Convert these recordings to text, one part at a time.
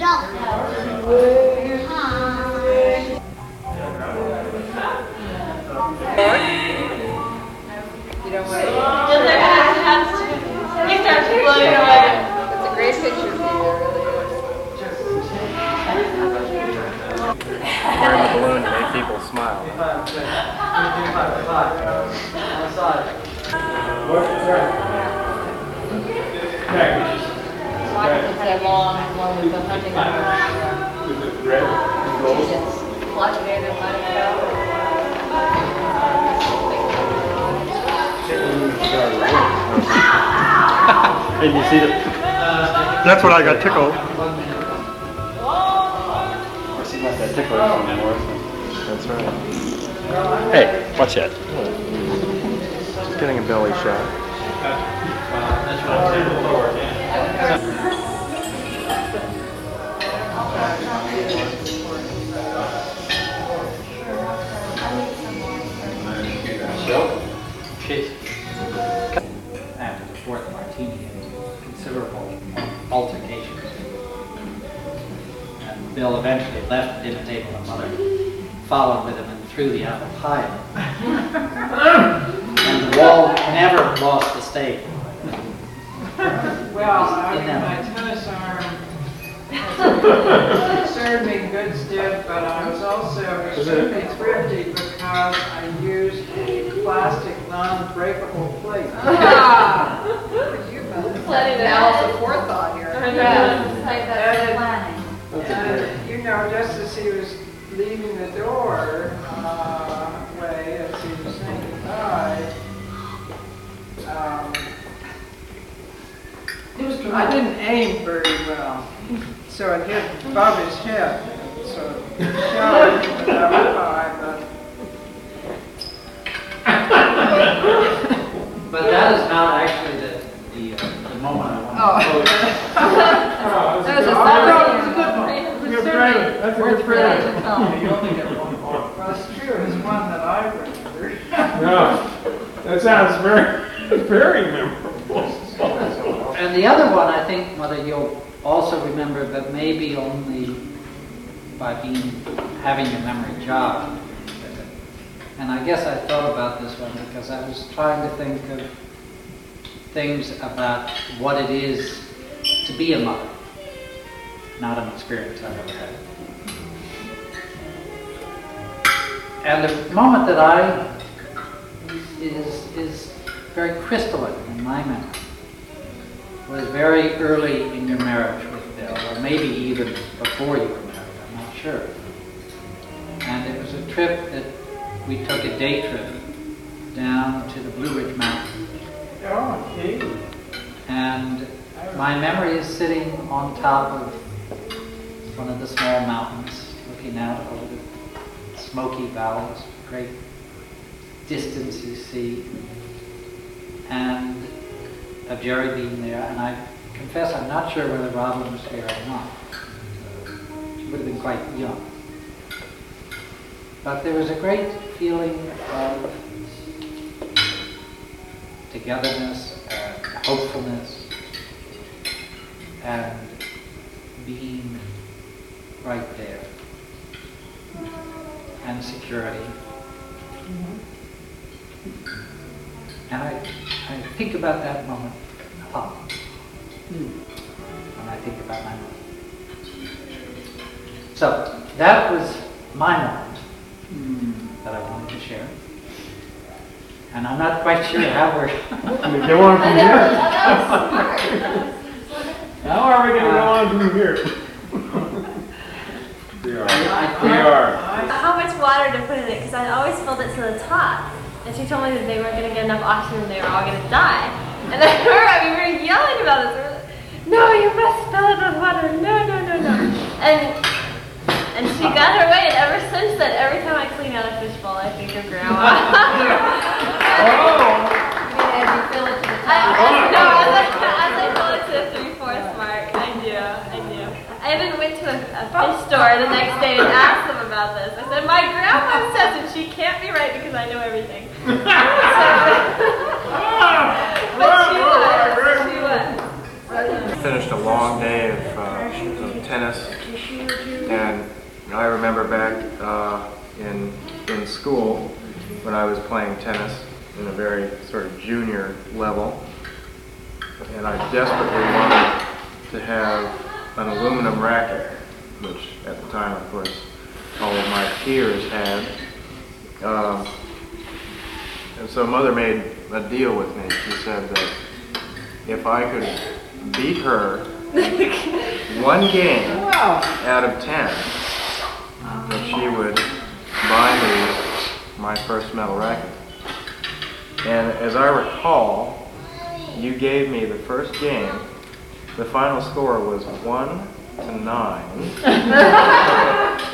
You don't want to. You start floating away. It's a great picture of you, it really is. Wearing the balloon to make people smile. It's that long one with the hunting. Is it red and gold? And you see that? That's what I got tickled. She got that tickle anymore. That's right. Hey, watch that. Just getting a belly shot. After the fourth martini, considerable altercations. And Bill eventually left the dinner table and Mother followed with him and threw the apple pie. And the wall never lost the state. Well, I mean, my tennis arm served me good stead, but I was also extremely thrifty because I used a plastic non-breakable plate. Planning to have some forethought here. And, you know, just as he was leaving the door way, as he was saying goodbye, I didn't aim very well, so it hit above his head. So shot him with that pie, But that is not actually the moment I want to quote. that was a good one. Good friend. That's a good friend. You only get one point. Well, it's true. It's one that I remember. No, that sounds very memorable. And the other one, I think, Mother, you'll also remember, but maybe only by having your memory jogged. And I guess I thought about this one because I was trying to think of things about what it is to be a mother. Not an experience I've ever had. And the moment that is very crystalline in my memory was very early in your marriage with Bill, or maybe even before you were married, I'm not sure. And it was a trip that we took, a day trip down to the Blue Ridge Mountains. Oh, gee. And my memory is sitting on top of one of the small mountains, looking out over the smoky valleys, great distance you see, and of Jerry being there. And I confess I'm not sure whether Robin was there or not. She would have been quite young. But there was a great feeling of togetherness and hopefulness and being right there, and security. And I think about that moment a lot when I think about my mother. So that was my moment that I wanted to share. And I'm not quite sure how we're Go on from here. How are we going to go on from here? We are. How much water to put in it? Because I always filled it to the top. And she told me that they weren't going to get enough oxygen and they were all going to die. And I remember we were yelling about it. So we were like, no, you must fill it with water. No, no, no, no. And she got her way. And ever since then, every time I clean out a fishbowl, I think of Grandma. As you fill it to the top. As I fill it to the 3/4 mark, I do. I even went to a fish store the next day and asked them about this. I said, my grandma says it, she can't be right because I know everything. But she was. Finished a long day of tennis, and I remember back in school when I was playing tennis in a very sort of junior level, and I desperately wanted to have an aluminum racket, which at the time, of course, all of my peers had. And so Mother made a deal with me. She said that if I could beat her one game out of 10, that she would buy me my first metal racket. And as I recall, you gave me the first game. The final score was 1-9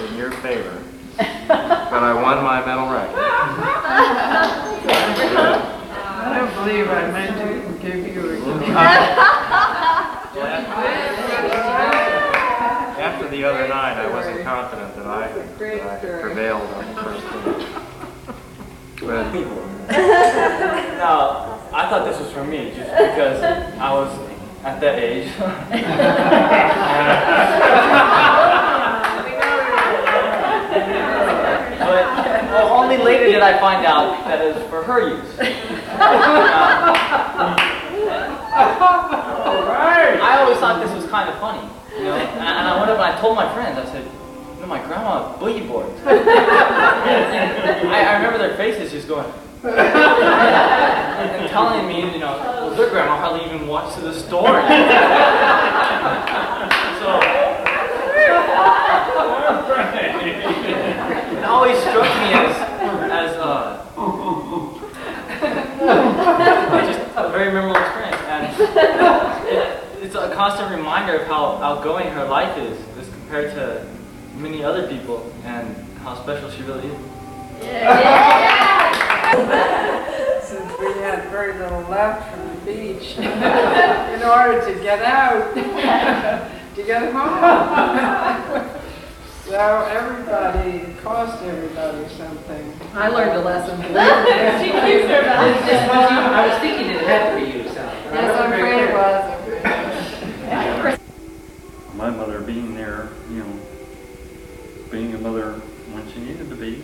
in your favor. But I won my metal racket. I don't believe I meant to give you a gift. After the other 9, I wasn't confident that I had prevailed on the first game. But No, I thought this was for me, just because I was at that age. But only later did I find out that it was for her use. I always thought this was kind of funny, you know. And I went up and I told my friends. I said, "You know, my grandma boogie boards." I remember their faces just going. And telling me, you know, well, their grandma hardly even walks to the store. So it always struck me as just a very memorable experience, and it's a constant reminder of how outgoing her life is as compared to many other people, and how special she really is. Since we had very little left from the beach, in order to get out, to get home. So everybody, cost everybody something. I learned a lesson. She keeps her back. I was thinking it had to be you, so. Yes, I'm afraid it was. My mother being there, you know, being a mother when she needed to be.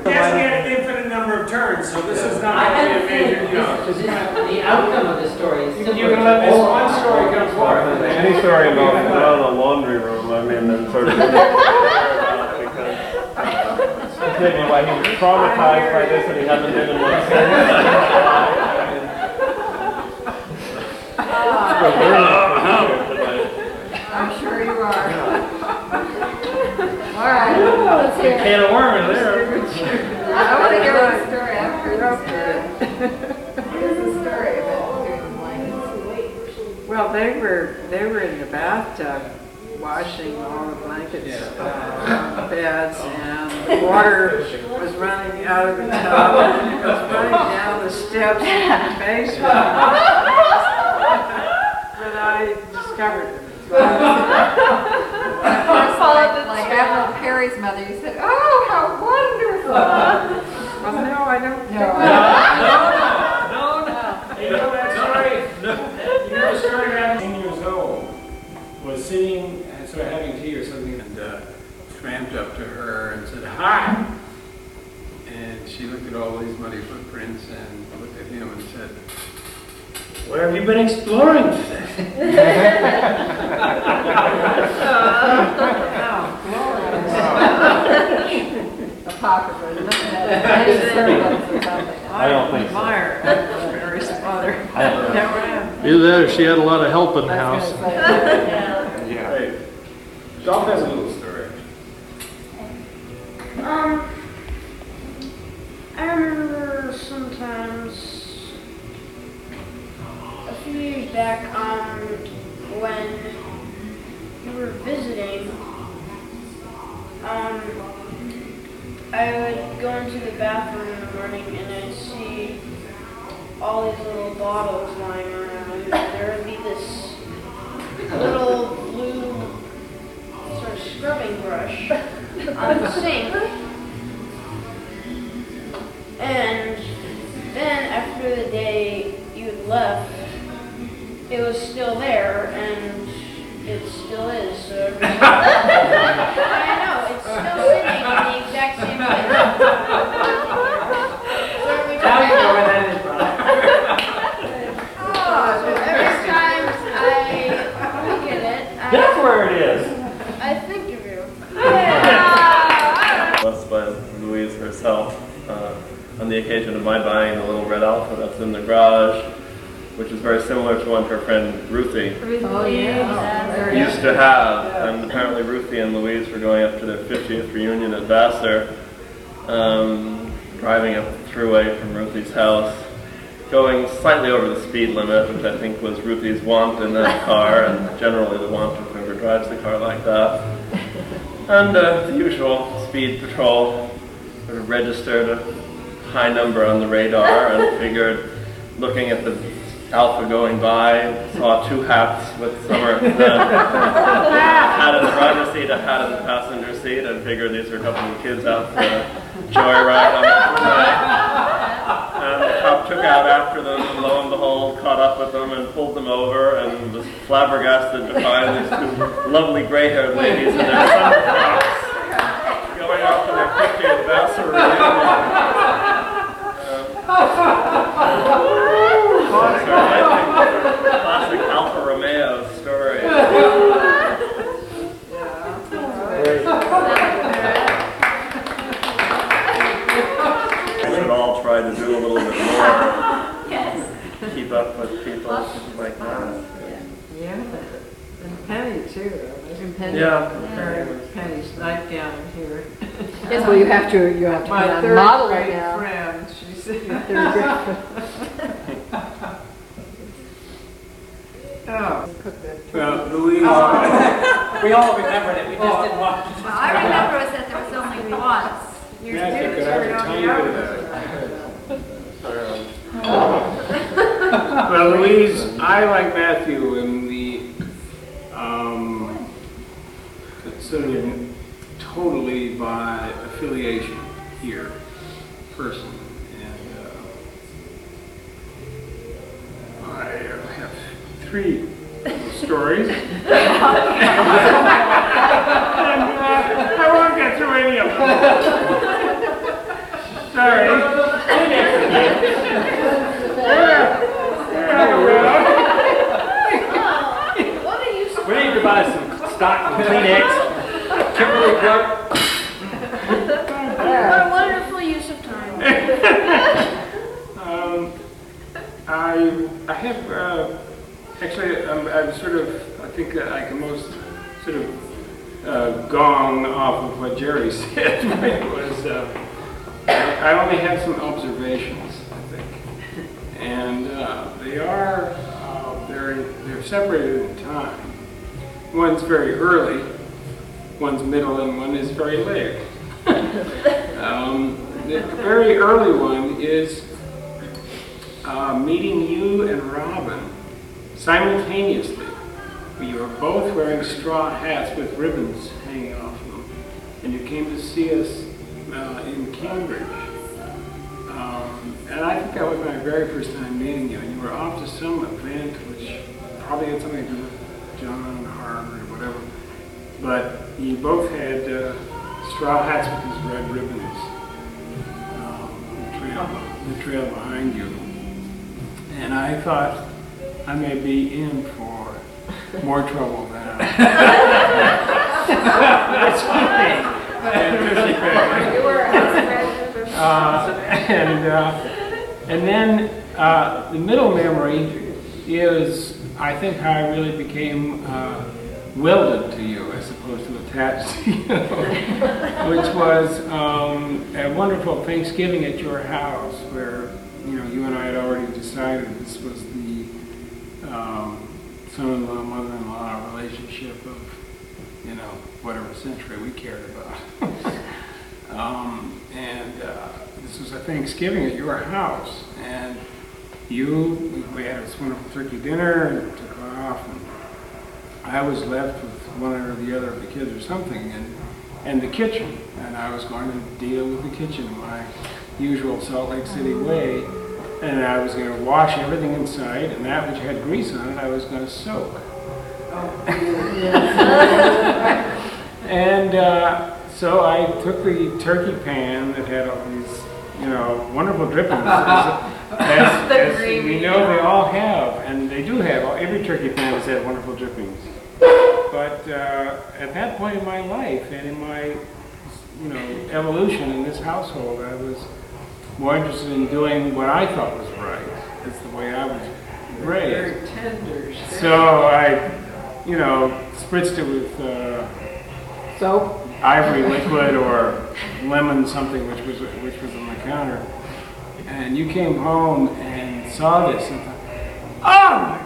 Yes, we had an infinite number of turns, so this is not going to be a major, you know. The outcome of the story is You're going to let this one story come forth. any story about the laundry room, I mean, then sort of because maybe why he was traumatized by this and he hasn't been in one since. I'm sure you are. All right, let's hear it. Can of worms there. I want to hear the story. I've heard the story. Here's the story about doing the blankets. Well, they were in the bathtub washing all the blankets on the beds, and the water was running out of the tub, and it was running down the steps in the basement. But I discovered it. Like Admiral Perry's mother, you said, "Oh, how wonderful!" Well, no, I don't think No. You know that story? You know the story about 10 years old was sitting, sort of having tea or something, and tramped up to her and said, "Hi." And she looked at all these muddy footprints and looked at him and said, "Where have you been exploring today?" Apocrypha. I don't think so. admire Admiral Perry's father. I don't know. Never am. Either that or she had a lot of help in the house. Yeah. Hey, Dolph has a little story. I remember sometimes a few years back, when we were visiting, I would go into the bathroom in the morning and I'd see all these little bottles lying around, and there would be this little blue sort of scrubbing brush on the sink. And it was still there, and it still is. So every time I know it's still sitting in the exact same place. So every time I look at it, That's where it is. I think of you. Blessed by Louise herself on the occasion of my buying the little red Alpha that's in the garage, which is very similar to one her friend Ruthie used to have. And apparently Ruthie and Louise were going up to their 50th reunion at Vassar, driving up the thruway from Ruthie's house, going slightly over the speed limit, which I think was Ruthie's want in that car, and generally the want of whoever drives the car like that. And the usual speed patrol sort of registered a high number on the radar and figured, looking at the Alpha going by, saw two hats with summer, a hat in the driver's seat, a hat in the passenger seat, and figured these were a couple of kids out for a joyride on the freeway. And the cop took out after them, and lo and behold, caught up with them and pulled them over, and was flabbergasted to find these two lovely gray-haired ladies in their summer frocks going off to their 50th Vassar reunion. Classic Alfa Romeo story. We should all try to do a little bit more. Keep up with people like that. Yeah, and Penny too. And Penny. Yeah. Penny's nightgown here. Yes, well, you have to My be on third model grade now. friend, she said. Your third grade friend. Oh. Well, Louise. We all remembered it, we just didn't watch it. Well, I remember was that there was only once. Matthew, could I have a tiny bit of that? Well, Louise, I, like Matthew, am the sort of totally by affiliation here person. And I have three stories. And, I won't get through any of them. Sorry. We need to buy some stock Kleenex. Kimberly Clark. What a wonderful use of time. I have actually I'm sort of I think I can most sort of gong off of what Jerry said. It was I only have some observations, I think, and they're separated in time. One's very early, one's middle, and one is very late. The very early one is meeting you and Robin simultaneously. You were both wearing straw hats with ribbons hanging off them, and you came to see us in Cambridge. And I think that was my very first time meeting you, and you were off to some event which probably had something to do with John Harvard or whatever. But you both had straw hats with these red ribbons, the trail behind you. And I thought I may be in for more trouble than That's funny. And then the middle memory is, I think, how I really became welded to you as opposed to attached to you, which was a wonderful Thanksgiving at your house where you and I had already decided this was the son-in-law, mother-in-law relationship of whatever century we cared about. This was a Thanksgiving at your house, and we had this wonderful turkey dinner and took off, and I was left with one or the other of the kids or something, and the kitchen, and I was going to deal with the kitchen in my usual Salt Lake City way, And I was going to wash everything inside, and that which had grease on it, I was going to soak. And so I took the turkey pan that had all these, wonderful drippings, as we know they all have, and they do have. Every turkey pan has had wonderful drippings. But at that point in my life and in my, evolution in this household, I was more interested in doing what I thought was right. That's the way I was raised. Very tender. So I, spritzed it with soap, ivory liquid or lemon something, which was on the counter. And you came home and saw this and thought, oh my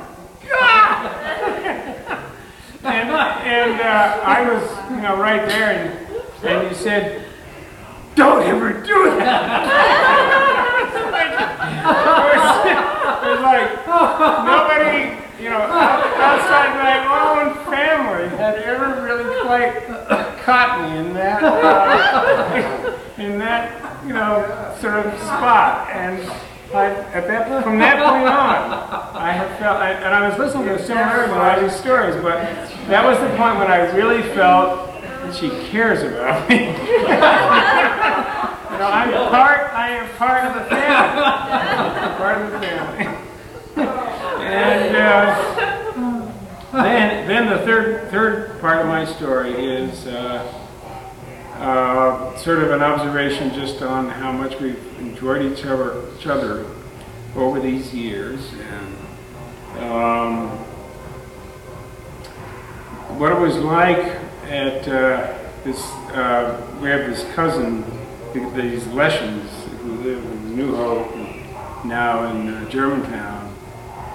God! and I was, right there, and you said, don't ever do that. It was like nobody, outside my own family had ever really quite caught me in that, sort of spot. And from that point on, I have felt, and I was listening to similar to a lot of these stories, but that was the point when I really felt that she cares about me. I am part of the family. I'm part of the family. And then the third part of my story is sort of an observation just on how much we've enjoyed each other over these years, and what it was like at this. We have this cousin, these Leshens, who live in New Hope, now in Germantown,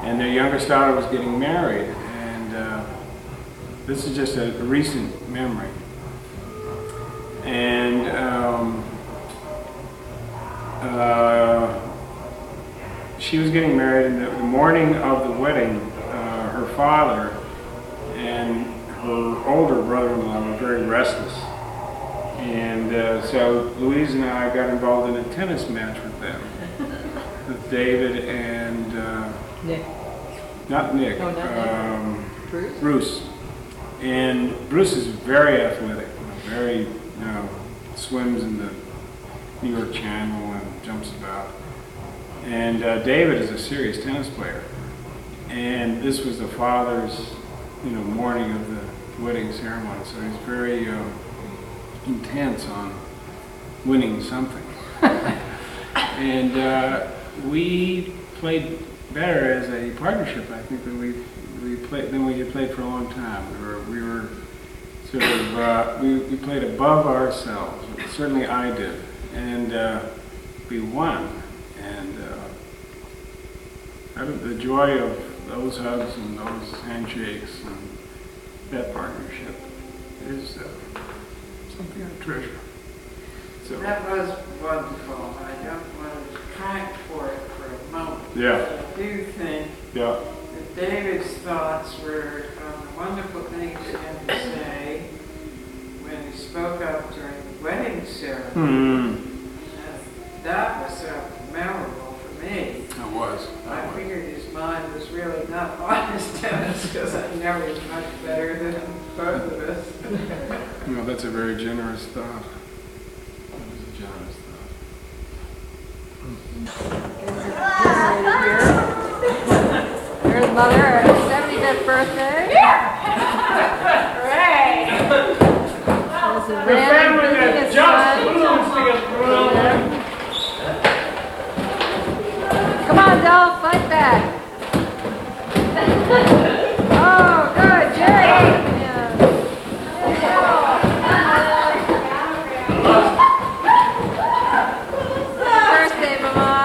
and their youngest daughter was getting married, and this is just a recent memory. And she was getting married, and the morning of the wedding, her father and her older brother-in-law were very restless. And so Louise and I got involved in a tennis match with them, with David and Nick. Not Nick. No, not Nick. Bruce. And Bruce is very athletic, very, swims in the New York Channel and jumps about. And David is a serious tennis player. And this was the father's, morning of the wedding ceremony, so he's very intense on winning something. And we played better as a partnership, I think, than we had played for a long time. We were sort of we played above ourselves. Certainly, I did, and we won. And the joy of those hugs and those handshakes and that partnership is something I treasure. So that was wonderful. I don't want to detract for it for a moment. Yeah. But I do think yeah. that David's thoughts were on the wonderful things he had to say when he spoke up during the wedding ceremony. Mm-hmm. That was so memorable for me. It was. I figured his mind was really not on his tennis because I know he's much better than both of us. That's a very generous thought. That was a generous thought. Here's Mother, her 75th birthday. Hooray! The family that jumps balloons to get balloons. Come on, Del, fight back. Oh, good, Jerry. Yeah. Birthday, Mama.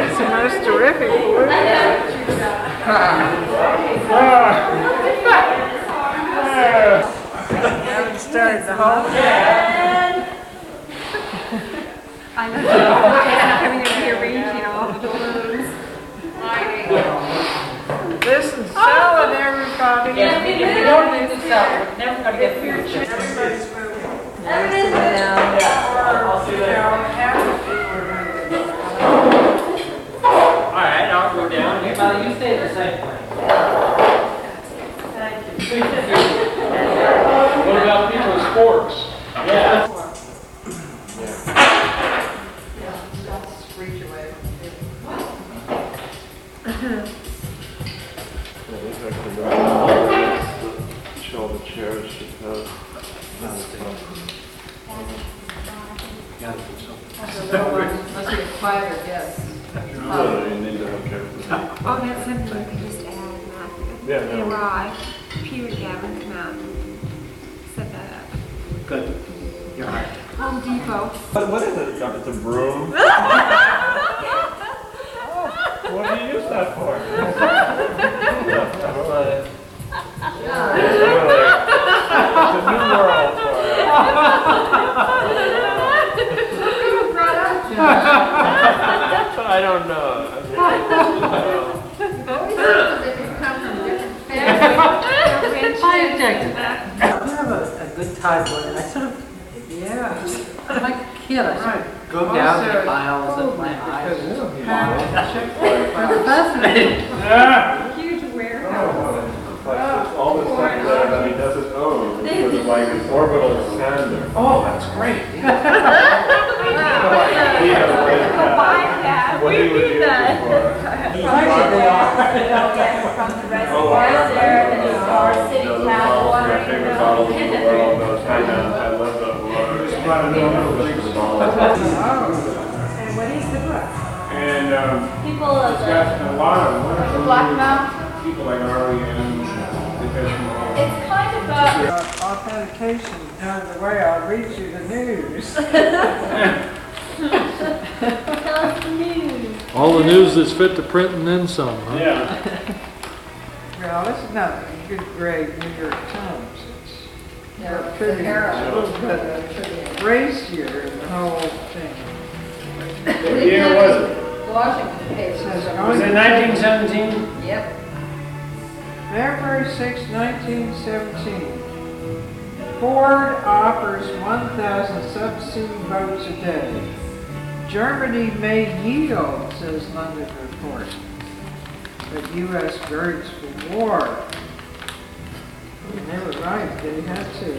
It's the most terrific balloon. Haven't started the whole I know. Coming in here, raging all the balloons. Listen, salad, everybody. We don't need to sell. We're never going to get food. Everybody's moving. Everybody's moving. I'll see you later. Show the chairs she has. Must be a quieter guest. You need to have chairs. Oh, that's something you could just add, Matthew. Yeah, They no. arrived. Peter Gavin come out and set that up. Good. You're right. Home Depot. What is it? It's a broom? What do you use that for? It's a new world for I don't know. I objected. I have a good time going, and I sort of, I'm like a kid, I sort of go down the aisles and my eyes. It's fascinating. Huge warehouse. All the stuff that he doesn't own because of like his orbital sander. Oh, that's great. Buy that. What We he would need use that. it for. From the reservoirs there, and it's our city Those tap bottles, water. my favorite bottles in the world. Those I love those waters. And what is the book? And People of it's got a lot of the wonderful Black Mount, people like Arlie and professional. it's kind of a, Authentication out of the way, I'll read you the news. tell us the news. All the news that's fit to print and then some, huh? Yeah. Well, this is not a good grade New York Times. It's Yeah, a little bit racier in the whole thing. What year was it? Washington It paper. says, Was it 1917? Yep. February 6, 1917. Ford offers 1,000 subsidy votes a day. Germany may yield, says London report. But U.S. birds for war. And they were right, they had to.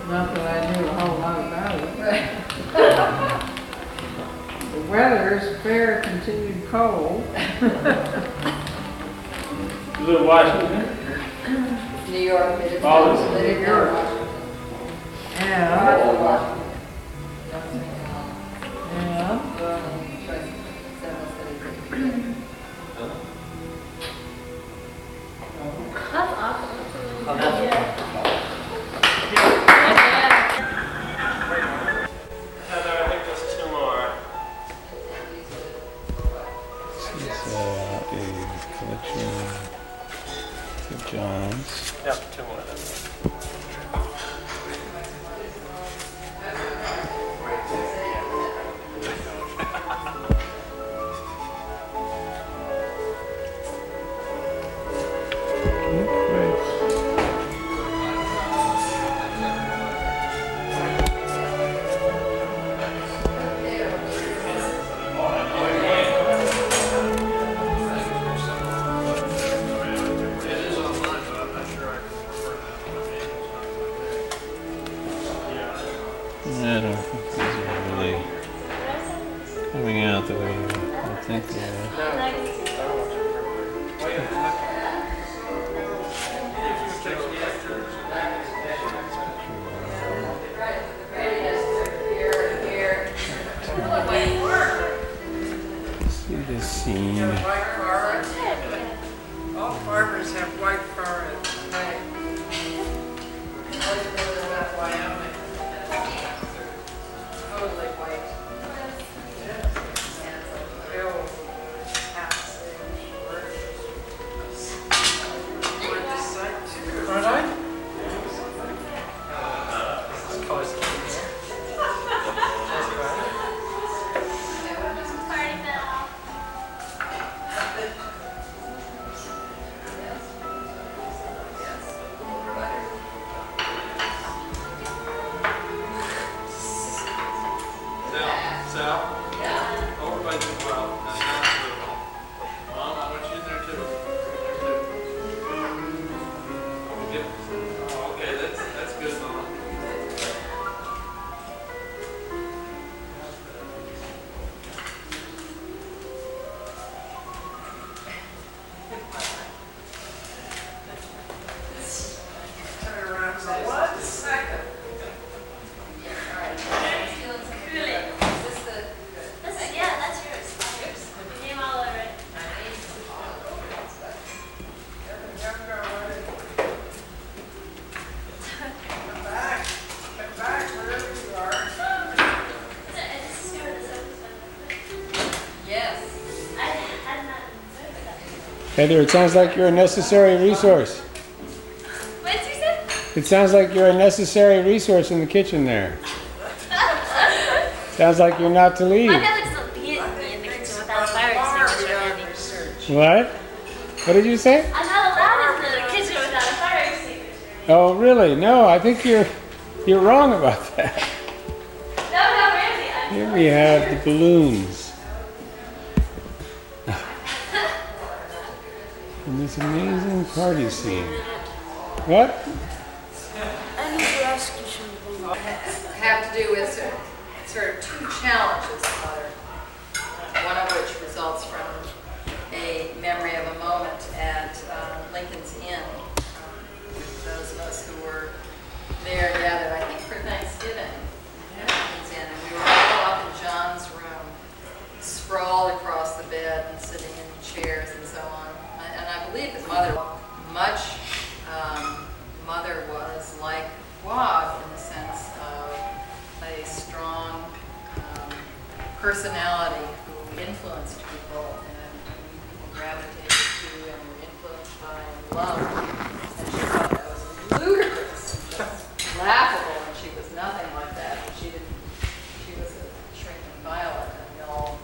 Not that I knew a whole lot about it. The weather is fair, continued cold. Was it Washington? New York, they didn't Oh, it's they didn't New have York. Washington. And, Washington. and, That's awesome. Oh, Heather, I think there's two more. This is a collection of John's. Yep, two more then. I don't think these are really coming out the way I think they are. See this scene. white forehead. All farmers have white foreheads. Totally white. Real hats, Aren't I? Sal? Yeah. Over by the well. Mom, I want you there too. Oh, okay, that's good, Mom. Heather, it sounds like you're a necessary resource. What did you say? It sounds like you're a necessary resource in the kitchen there. Sounds like you're not to leave. My dad likes to beat me in the kitchen without a fire extinguisher handy. What? What did you say? I'm not allowed into the kitchen without a fire extinguisher. Oh, really? No, I think you're wrong about that. No, Randy. Here we have the balloons. And this amazing party scene. What? I need to ask you something. Have to do with sort of two challenges, Mother. One of which results from a memory of a moment at Lincoln's Inn. Those of us who were there gathered, I think, for Thanksgiving at Lincoln's Inn. And we were all up in John's room, sprawled across the bed and sitting in chairs and so on. And I believe that Mother was like Wad in the sense of a strong personality who influenced people and who people gravitated to and were influenced by and loved. And she thought that was ludicrous and just laughable, and she was nothing like that. She was a shrinking violet, and we all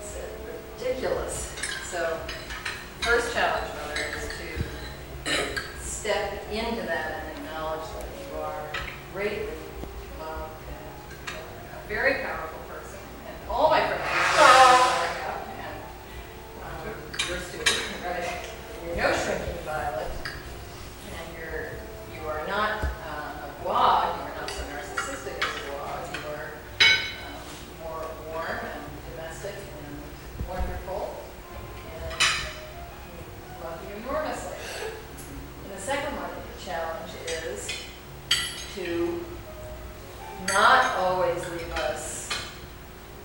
said ridiculous. So, first challenge, Mother, is to step into that and acknowledge that you are greatly loved and a very powerful person. And all my friends are growing up, and you're still right. You're no shrinking violet, and you are not a guag. You are not so narcissistic as a guag. You are more warm and domestic and wonderful, and we love you enormously. And the second one of the challenge is to not always leave us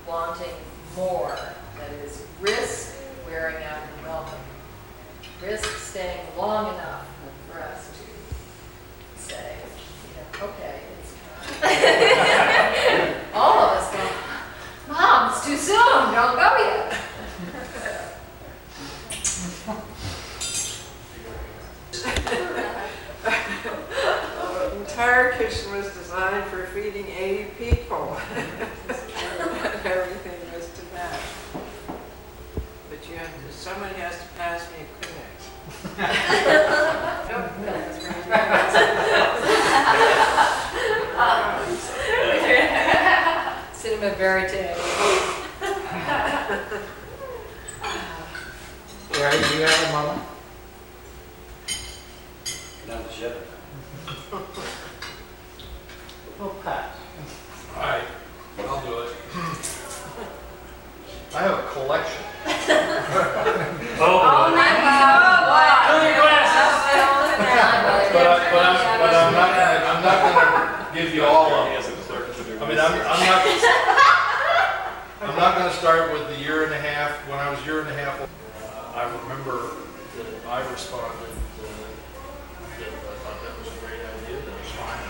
wanting more. That is, risk wearing out your welcome. Risk staying long enough for us to say, okay, it's time. All of us go, Mom, it's too soon, don't go yet. The entire kitchen was designed for feeding 80 people. Everything was to match. But somebody has to pass me a Kleenex. Cinema verite. Gary, do you have a mama? Down the ship. Oh, Pat. All right, I'll do it. I have a collection. Oh my God! But I'm not gonna give you all of them. I mean, I'm not gonna start with the year and a half. When I was a year and a half old, I remember that I responded that I thought that was a great idea, that was fine.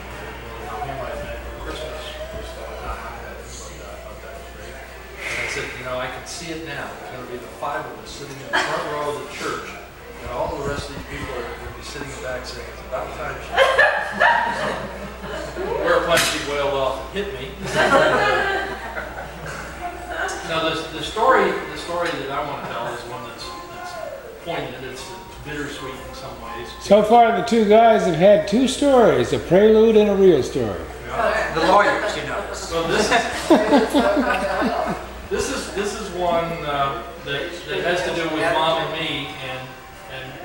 Him I met for Christmas was I thought that was great. And I said, I can see it now. There's going to be the 5 of us sitting in the front row of the church, and all the rest of these people are going to be sitting back saying, it's about time she whereupon she wailed off and hit me. Now the story that I want to tell is one that's poignant. It's bittersweet in some ways. So far, the two guys have had 2 stories, a prelude and a real story. The lawyers, So this is one that has to do with Mom and me, and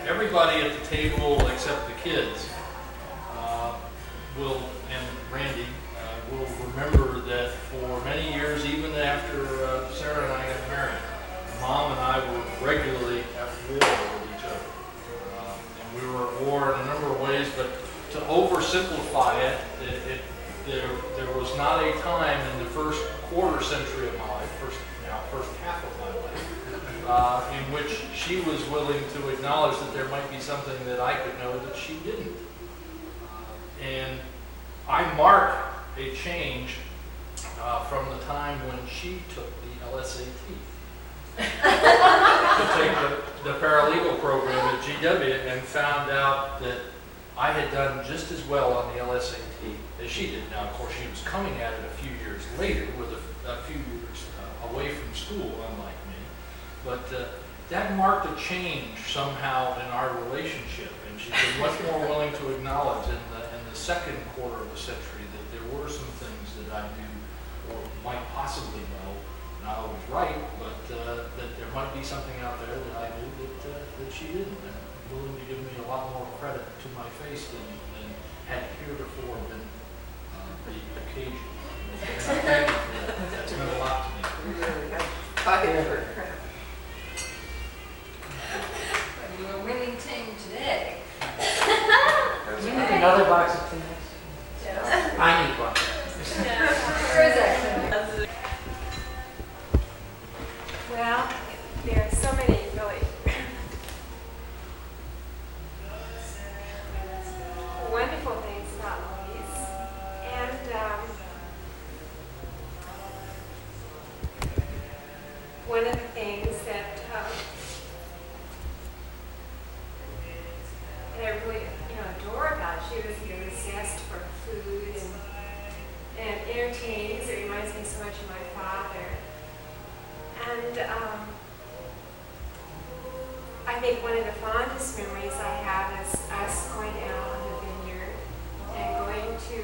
everybody at the table except the kids will, and Randy will remember that for many years, even after Sarah and I got married, Mom and I were regularly at war with each other. And we were at war in a number of ways, but to oversimplify it, there was not a time in the first quarter century of my life, first half of my life, in which she was willing to acknowledge that there might be something that I could know that she didn't. And I mark a change from the time when she took the LSAT. to take the paralegal program at GW and found out that I had done just as well on the LSAT as she did. Now, of course, she was coming at it a few years later with a few years away from school, unlike me. But that marked a change somehow in our relationship, and she's been much more willing to acknowledge in the second quarter of the century that there were some things that I knew or might possibly know, not always right, but that there might be something out there that I knew that she didn't, and willing to give me a lot more credit to my face than had heretofore been the occasion. And I thank you for that. That's meant a lot to me. We really got fired for crap. You're a winning team today. We need another box of Kleenex. Yeah. I need one. Where is that? Well, there are so many really wonderful things about Louise. And one of the things that I really adore about she was a zest for food and entertaining. So it reminds me so much of my father. And I think one of the fondest memories I have is us going out on the vineyard and going to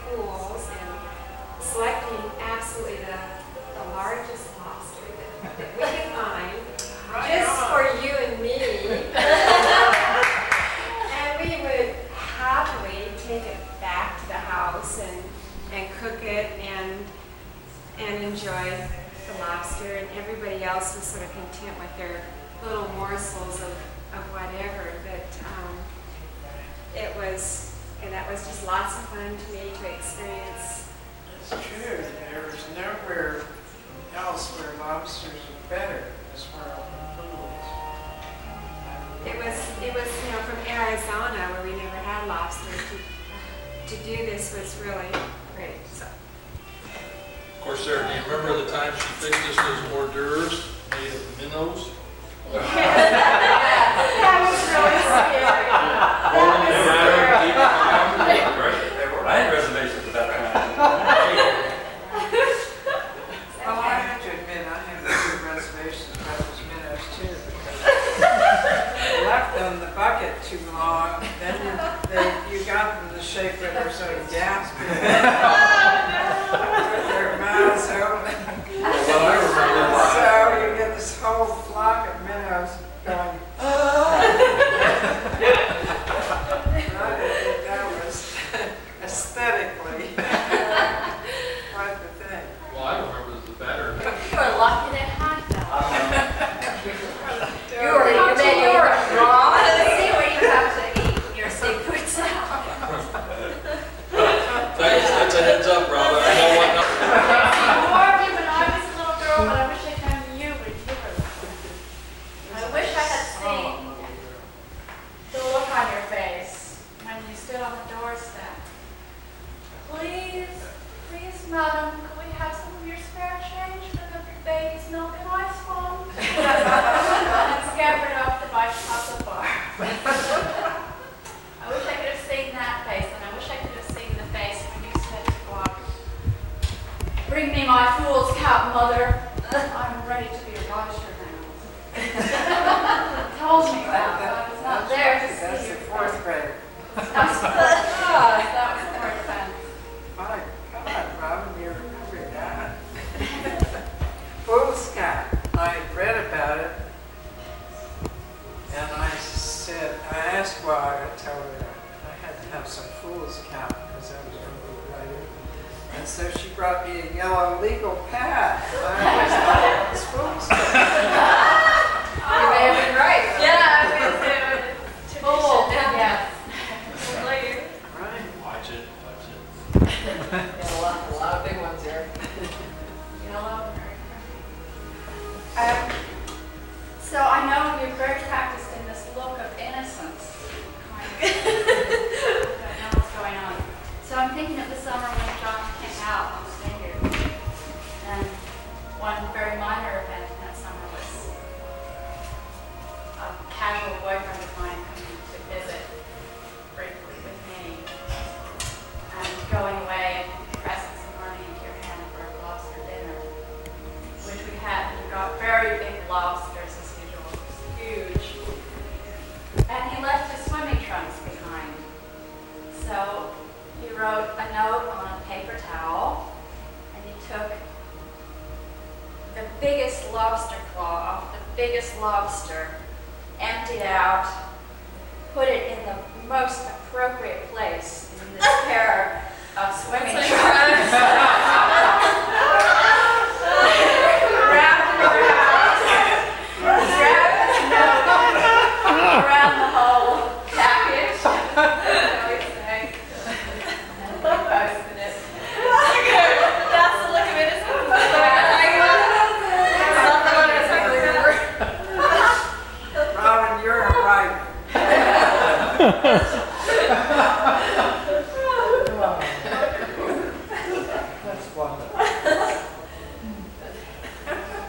pools and selecting absolutely the largest lobster that we could find, just for you and me. And we would happily take it back to the house and cook it and enjoy the lobster, and everybody else was sort of content with their little morsels of whatever, but that was just lots of fun to me to experience. It's true. There's nowhere else where lobsters are better as far as foods. It was from Arizona, where we never had lobster, to do this was really great. So. Of course, Sarah, do you remember the time she fixed us those hors d'oeuvres made of minnows? That was really scary. I had reservations at that time. Well, I have to admit, I have a few reservations about those minnows too. They left them in the bucket too long, then you got them in the shape where they're sort of gasping. With their mouths open. Well, I remember. So you get this whole flock of minnows going, that was aesthetically quite the thing. Well, I remember the batter. You were lucky they had that. You were wrong. Let's see where you have to eat your seafood salad. Thanks, that's a heads up, Robin. I know what not. More of you when I was a little girl, but I wish I could have you when you were little. I wish I had seen the look on your face when you stood on the doorstep. Please, please, madam, could we have some of your spare change for the baby's milk and ice cream? And scampered off to buy chocolate bar. I wish I could have seen that face, and I wish I could have seen the face when you said to Clark, "Bring me my fool's cap, mother. I'm ready to be a lobster now." Told me that, but I was not there to That's see the you. fourth grade. That was the fourth grade. My God, Robin, you remember that? Fool's cap. I read about it, and I asked why. I told her I had to have some fool's cap because I was going to be writer. And so she brought me a yellow legal pad. I always thought it was fool's cap. You may have been right. Yeah, I was there. Fool, yes. Right. Watch it, watch it. Yeah, a lot of big ones here. Yellow, very pretty. So I know you're very practiced in this look of innocence. I don't know what's going on. So I'm thinking of the summer when John came out on stage here. And one very minor event in that summer was biggest lobster claw off the biggest lobster, empty it out, put it in the most appropriate place in this pair of swimming trunks. Wrapped around the whole package. That's the look of innocence. Robin, you're right.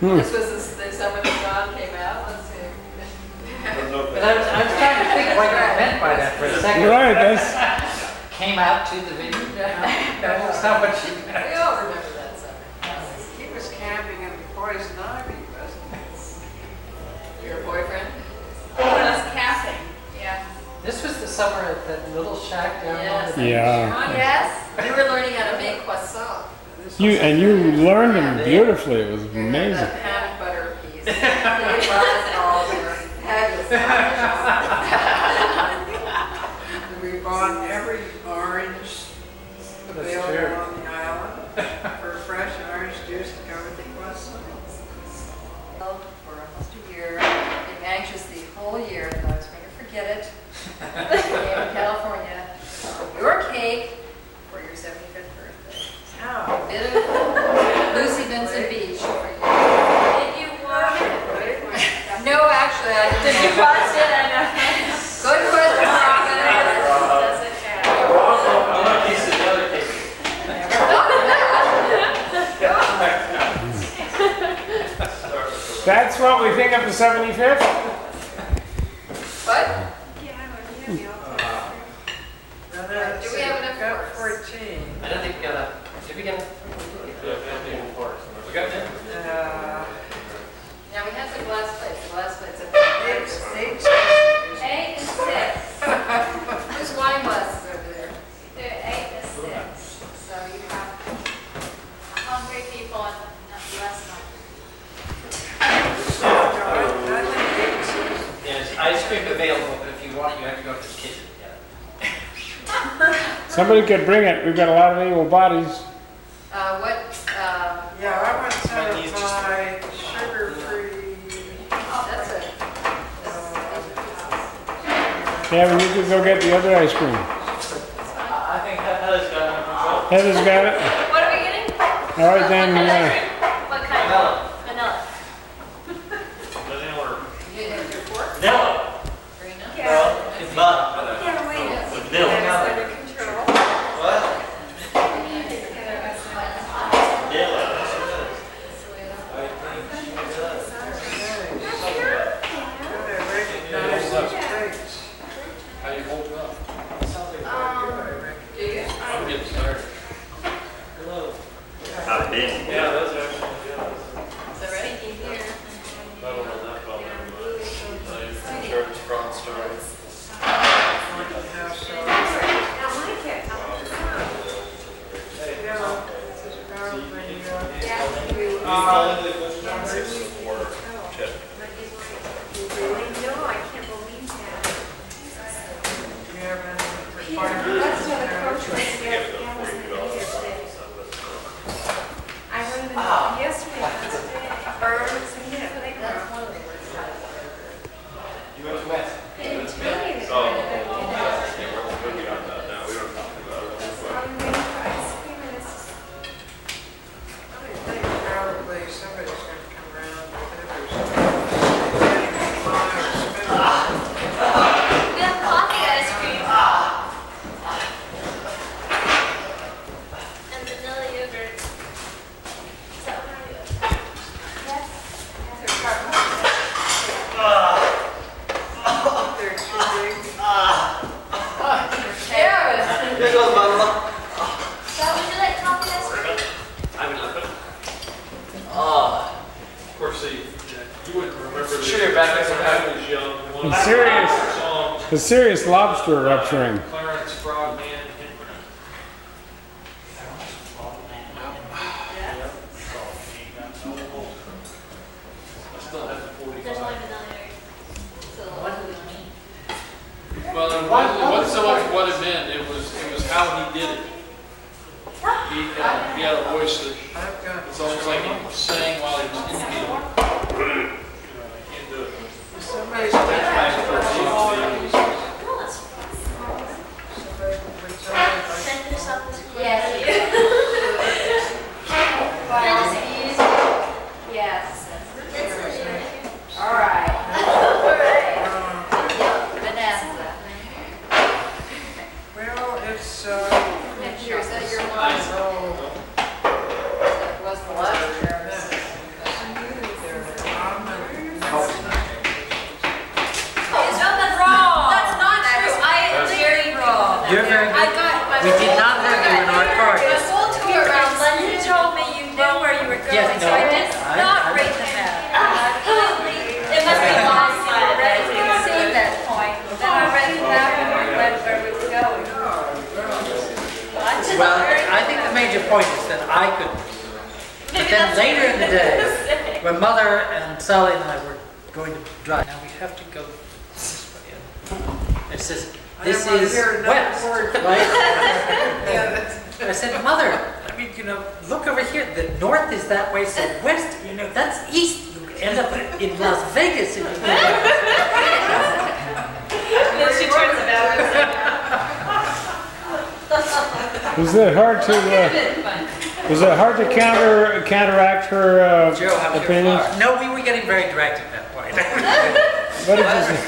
This was the summer that John came out. Let's see. But I was trying to think what you meant by that for a second. Right, that's. Came out to the vineyard. That was not what you meant. We all remember that summer. He was camping in poison ivy, wasn't Your boyfriend? He was camping, yeah. This was the summer at that little shack down Yes. on the Yeah. Yes. We were learning how to make croissant. You learned them beautifully. It was amazing. The peanut butter piece. They loved all their fabulous. we? We bought every orange available on the island for fresh orange juice to go with the croissant. For almost a year, being anxious the whole year that I was going to forget it. Came to California. Your cake for your 75th birthday. How? Bit of Lucy Vincent Beach for you. Did you watch it? No, actually, I didn't. Did you watch it? I know. Good question, Robin. Doesn't count. That's what we think of the 75th? What? Do we have enough got forks? 14. I don't think we got a. Did we get a? We got it? Now, we had some glass plates. The glass plates are 8 and 6. Whose wine glasses over there? They're 8 and 6. So you have. Hungry people and less There's ice cream available, but if you want it, you have to go to the kitchen. Somebody could bring it. We've got a lot of able bodies. Yeah, I want some My of knees just- my sugar-free. That's it. Kevin, you could go get the other ice cream. I think Heather's got it. Heather's got it. What are we getting? All right then. What kind? Vanilla. You have your fork? Vanilla. Karina? Well, it's not. Yeah, wait. Vanilla. It's under control. What? How you holding up? Do you? I'm getting started. Hello. How it been? Yeah, those are actually good. Is that ready? Here. I don't know that about insurance fraud story. I like it. I know, I can't believe that. That's what the coach was I heard them yesterday. Birds and yeah, they That's one of the worst. You went to West. It's really the Oh. kind of thing. Yeah, we're working on that now. We don't talk about it. I'm waiting for ice cream and it's I think probably somebody's going to come around with it. We have coffee ice cream. And vanilla yogurt. Is that what we're doing? Yes. They're too big. Karen! Here goes Mama. So would you like coffee ice cream? I would love it. Of course, see, you wouldn't remember this. Sure, you're back when there. I was young. One The of serious- the songs, The serious lobster rupturing. Clarence Frogman. a voice that it's almost like he was saying while he was indicating. I can't do it. Somebody's Yes. All right. Vanessa. Well, it's, Picture, is that your line? Was the last year. That's not true. That's very wrong. You're very I got my We did not have you in our My parties. whole tour around London, you told me you knew where you were going, Yes, so no, I did not read the map. It must be lost by that. I didn't see that point. Then I read the map and we went where we were going. Well, I think the major point is that I couldn't. But then later in the day, when Mother and Sally and I were going to drive, now we have to go this way. It says, this is west, right? I said, Mother, I mean, look over here. The north is that way, so west, that's east. You end up in Las Vegas if you do that. Then she turns it back. Was it hard to? Was it hard to counteract her opinions? No, we were getting very direct at that point. What did you say?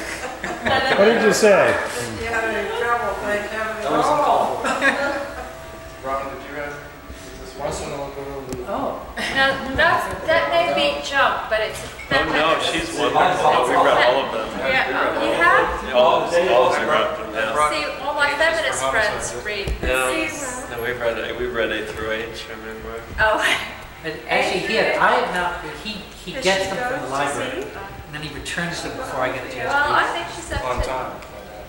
What did you say? If you had any trouble, they have any Robin, did you have this once in a while? Oh. Now, that may be junk, but it's. Oh no, she's wonderful. We read all of them. Yeah, you have? All of them, yeah. See, all my feminist friends read. Yeah. No, we've read A through H, I remember. Oh. But actually, he gets them from the library, and then he returns them before I get a chance to Well, I read think she's up to.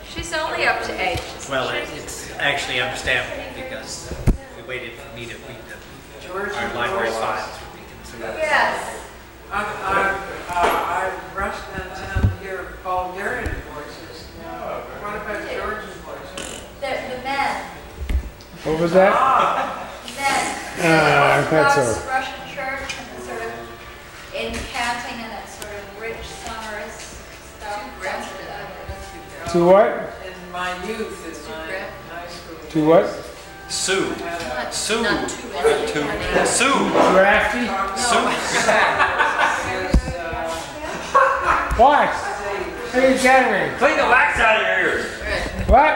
She's only up to 8. Well, it's actually understandable because we waited for me to read our library files would be considered. Yes. I rushed downtown to hear Bulgarian voices. What about Georgian voices? The men. What was that? Men. I thought so. Russian church and the sort of incanting and that sort of rich, sonorous stuff. To what? In my youth, in my high school. To what? Sue. Sue. Sue. Drafty? What? What are you telling me? Clean the wax out of your ears. What?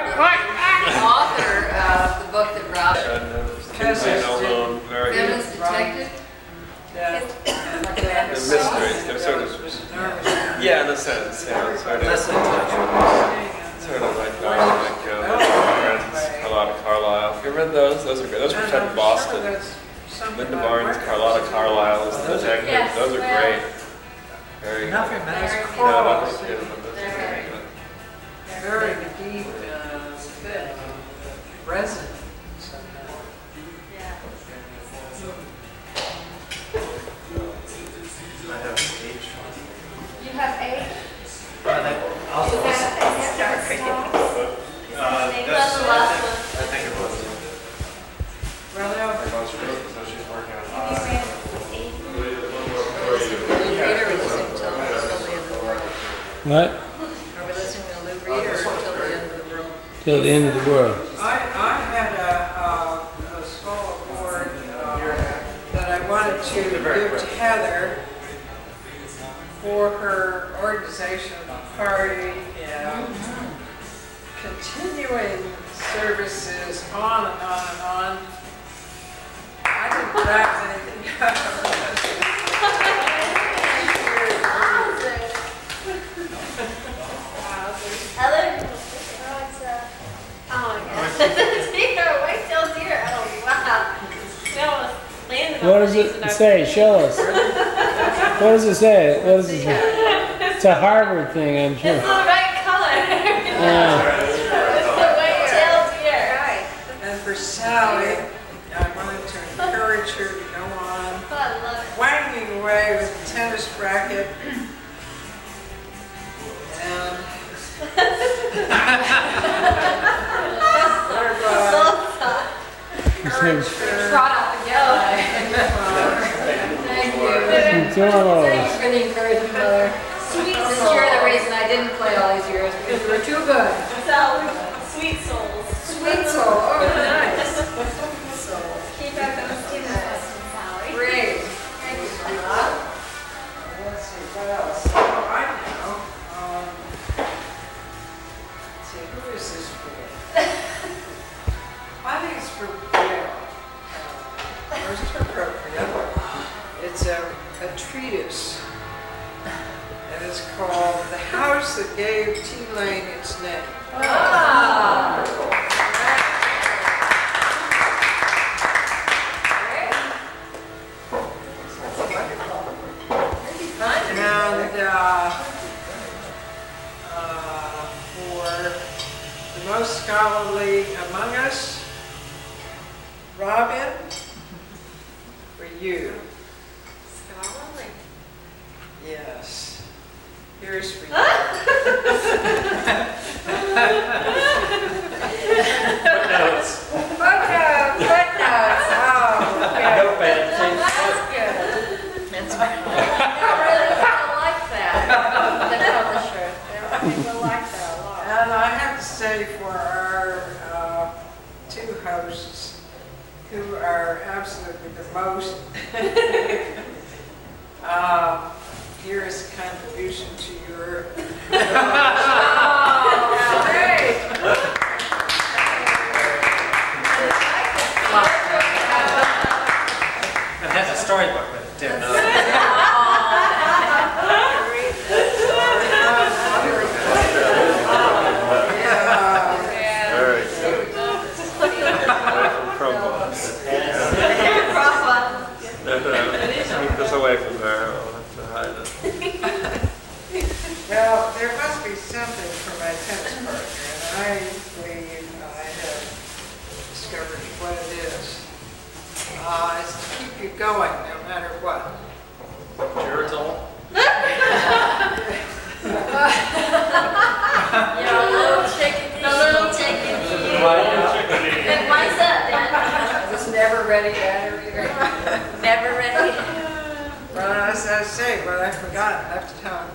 Author of the book that Rob Feminist Detective. The mysteries, they're sort of, yeah, in a sense, yeah, sort of like Carlotta Carlisle. You read those? Those are good. Those were set in Boston. Linda Barnes, Carlotta Carlisle is the detective. Yes, Those are great. Very good. Very deep resonance. You have 8? That's the last one. I think it was. Well, So she's working on What? Are we listening to Lou Reed or until the end of the world? Till the end of the world. I had a small award that I wanted to give to Heather for her organization of the party and continuing services on and on and on. I didn't draft anything out of it. Heather? Oh my gosh. Deer, white-tailed deer. Oh wow. We almost landed on What does these it in our say? video. Show us. What does it say? What does it say? It's a Harvard thing, I'm sure. It's the right color. It's the white-tailed deer. Right. And for Sally, I wanted to encourage her to go on Oh, I love it. wanging away with the tennis racket. And Trot up again. Thank you. Thanks for the encouragement, Mother. Sweet Since soul. you're the reason I didn't play all these years, because you were too good. Sweet souls. Sweet soul. Oh, nice. Sweet soul. Keep up those students, Sally. Great. Thank you, sweetheart. Let's see, what else? Oh, I know. Let's see, who is this for? I think it's for Gail. Most appropriate. It's a treatise. And it's called The House That Gave T Lane Its Name. Ah. And for the most scholarly among us, Robin, for you. Scholarly. Yes. Here's for you. Footnotes. Footnotes. Oh, okay. Notepad. That's good. That's right. I really like that. The publisher. People like that a lot. And I have to say for our two hosts who are absolutely the most, here is a contribution to your. Oh, great. It has a storybook with it too. Keep this away from her. I'll have to hide it. Well, there must be something for my tennis partner, and I believe I have discovered what it is. It's to keep you going no matter what. Geritol. Yeah, a little chicken. A little chicken. And what's up, then? This never ready battery. Never ready. Well, as I say, what I forgot left to tell you.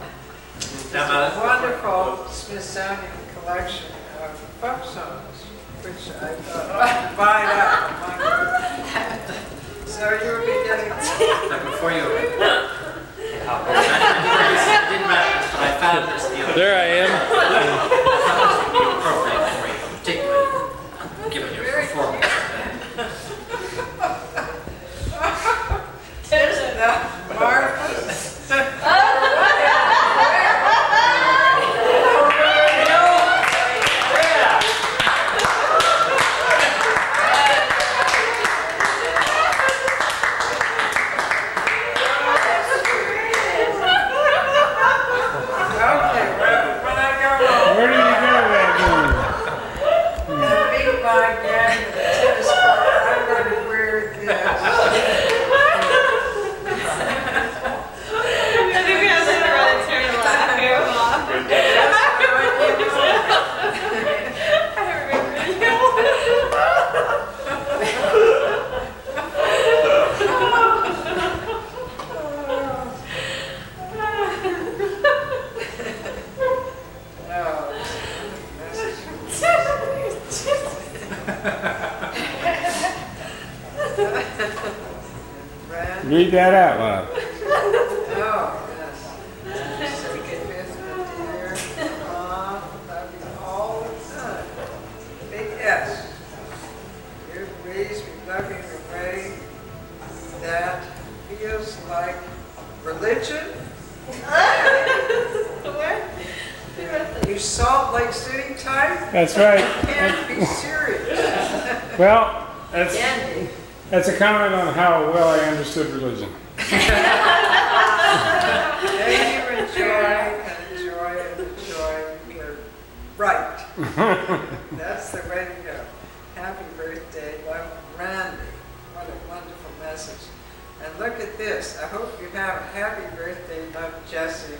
It's a wonderful Smithsonian collection of folk songs, which I thought I'd divide up among you. So you'll be getting. Before you didn't matter, but I found this deal. There I am. Appropriate for you, particularly given your performance. Isn't that marvelous? Where did you go that Meet my gang at the tennis court. I'm going to wear this. I think we have to run and turn and laugh here, Mom. I remember you. Read that out loud. Oh, yes. Love you all the time. Big S. You raise me loving in a way that feels like religion. You Salt Lake City type? That's right. You can't be serious. Well, that's Candy. that's a comment on how well I understood religion. May you enjoy and enjoy and enjoy. You're right. That's the way to go. Happy birthday, love, Randy. What a wonderful message. And look at this. I hope you have a happy birthday, love, Jesse.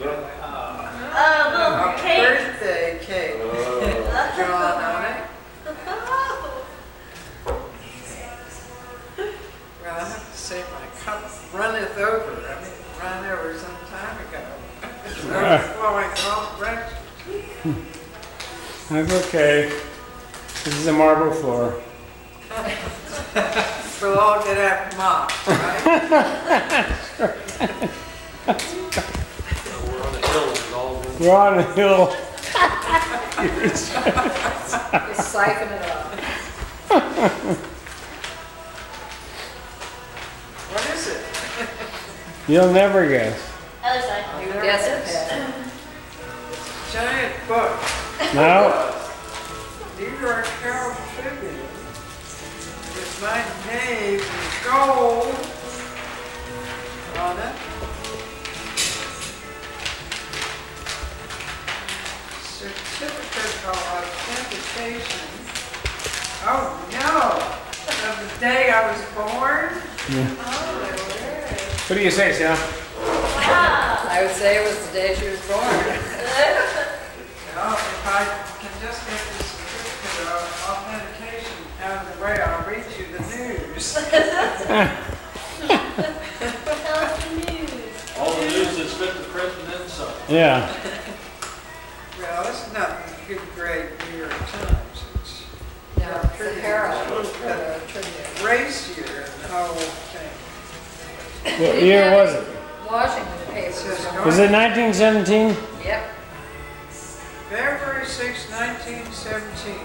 A little cake. birthday cake. Drawn on it. Well, I have to say my cup runneth over. I mean, it ran over some time ago. It's overflowing in all directions. That's okay. This is a marble floor. We'll all get out mopped, right? We're on a hill and it's all good. We're on a hill. Just siphon it off. What is it? You'll never guess. Other side. You guess it, Pat. Giant book. No. New York Herald Tribune. With my name in gold on it. Certificate of authentication. Oh no! Of the day I was born. Yeah. Oh, What do you say, Sam? I would say it was the day she was born. well, if I can just get this certificate of authentication out of the way, I'll read you the news. Tell us the news. All the news that's fit the print and then some. Yeah. Well, it's not a good grade New York Times. It's No, it's the Herald. Tribune. racier and the whole thing. What year was it? Washington paper. Was it 1917? Yep. February 6, 1917.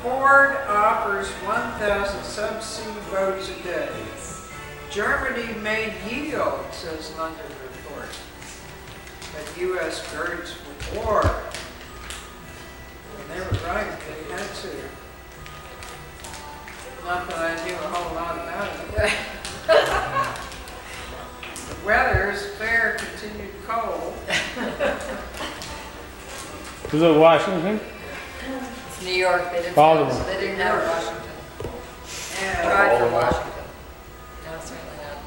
Ford offers 1,000 subsea boats a day. Germany may yield, says London report. But U.S. birds for war. And they were right, they had to. Not that I knew a whole lot about it. The weather is fair, continued cold. Was it Washington? It's New York. They didn't. Baltimore. They didn't have Washington. And Right from Washington. No, certainly not.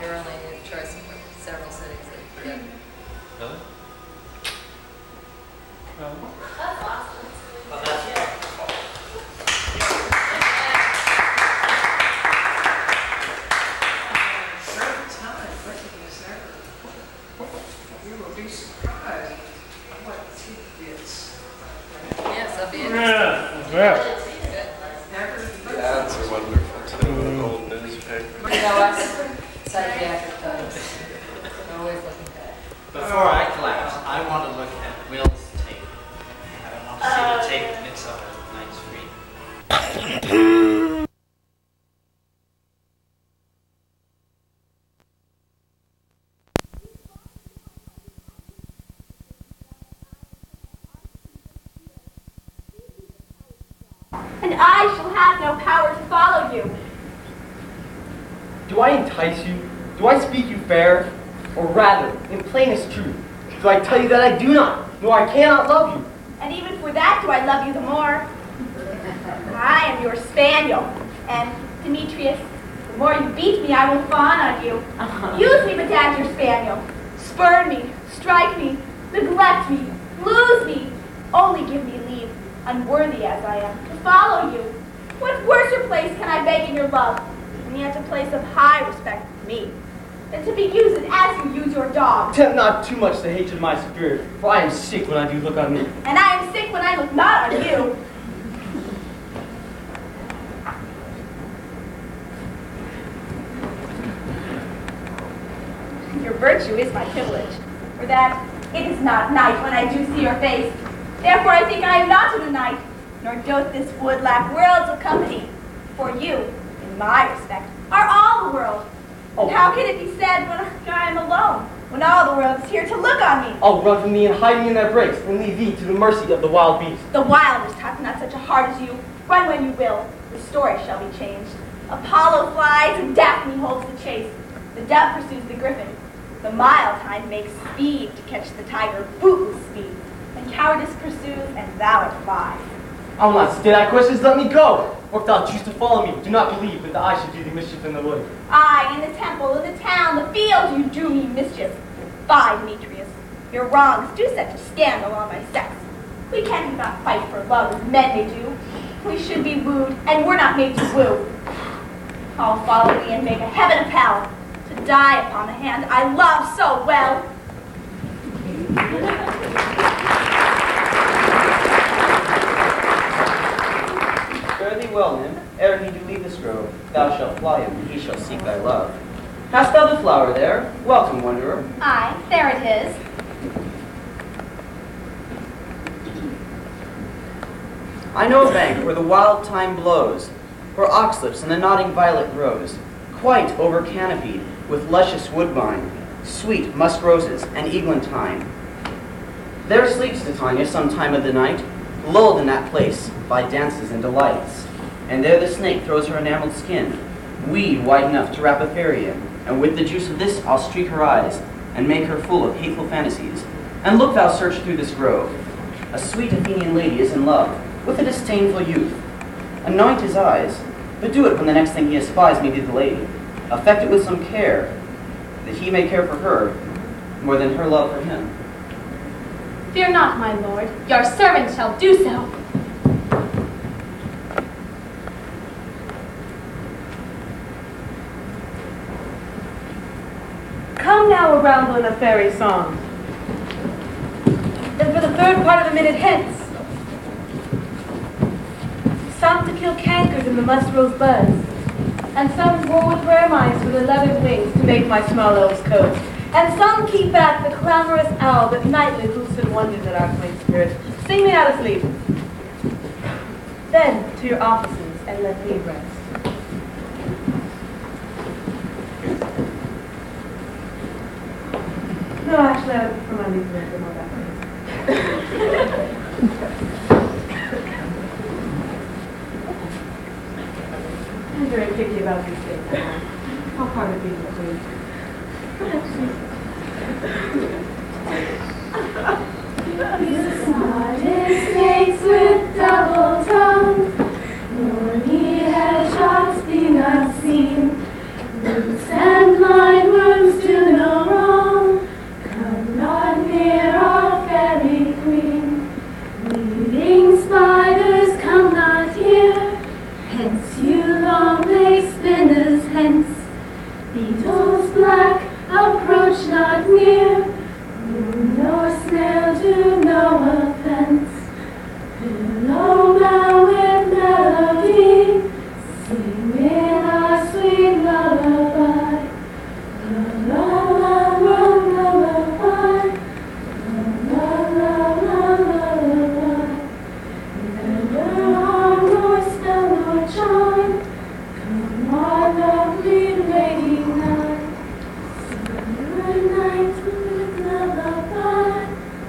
There were only a choice of several cities that you could get. Really? That's awesome. Oh, that's certain time, look at this error. You will be surprised what he gets. Yes, that'd be interesting. Yeah. Never. Ads are wonderful too, in old newspaper. You know us, psychiatric times. Always looking back. Before I collapse, I want to look at Will's tape. I want to see the tape mix up a nice screen. And I shall have no power to follow you. Do I entice you? Do I speak you fair? Or rather, in plainest truth, do I tell you that I do not, nor I cannot love you? And even for that do I love you the more. I am your spaniel. And, Demetrius, the more you beat me, I will fawn on you. Use me, but as your spaniel. Spurn me, strike me, neglect me, lose me. Only give me leave, unworthy as I am, to follow you. What worser place can I beg in your love, and yet a place of high respect for me, than to be used as you use your dog? Tempt not too much the hatred of my spirit, for I am sick when I do look on you. And I am sick when I look not on you. Your virtue is my privilege, for that it is not night when I do see your face. Therefore I think I am not in the night, nor doth this wood lack worlds of company. For you, in my respect, are all the world. And how can it be said when I am alone, when all the world is here to look on me? I'll run from thee and hide me in thy brakes, and leave thee to the mercy of the wild beast. The wildest hath not such a heart as you. Run when you will, the story shall be changed. Apollo flies and Daphne holds the chase. The dove pursues the griffin. The mild hind makes speed to catch the tiger, bootless speed. And cowardice pursues, and valor flies. I will not stay thy questions, let me go. Or if thou choose to follow me, do not believe that I should do thee mischief in the wood. Aye, in the temple, in the town, the field, you do me mischief. Fie, Demetrius, your wrongs do set a scandal on my sex. We cannot fight for love as men may do. We should be wooed, and we're not made to woo. Oh, follow me and make a heaven of hell, to die upon the hand I love so well. Fare thee well, nymph. Ere he do leave this grove, thou shalt fly him, and he shall seek thy love. Hast thou the flower there? Welcome, wanderer. Aye, there it is. I know a bank where the wild thyme blows, where oxlips and the nodding violet grows, quite over canopied with luscious woodbine, sweet musk roses and eglantine. There sleeps Titania some time of the night, lulled in that place by dances and delights. And there the snake throws her enameled skin, weed wide enough to wrap a fairy in, and with the juice of this I'll streak her eyes, and make her full of hateful fantasies. And look thou search through this grove. A sweet Athenian lady is in love with a disdainful youth. Anoint his eyes, but do it when the next thing he espies may be the lady. Affect it with some care, that he may care for her more than her love for him. Fear not, my lord. Your servant shall do so. Come now around on a fairy song. Then for the third part of a minute hence. Some to kill cankers in the musk rose buds, and some war with rare mice with 11 wings to make my small elves coats, and some keep back the clamorous owl that nightly hoots and wonders at our quaint spirit. Sing me out of sleep. Then to your offices and let me rest. No, actually, I prefer my leave rest and all that. I'm very picky about these things. How hard it being with me. Snakes with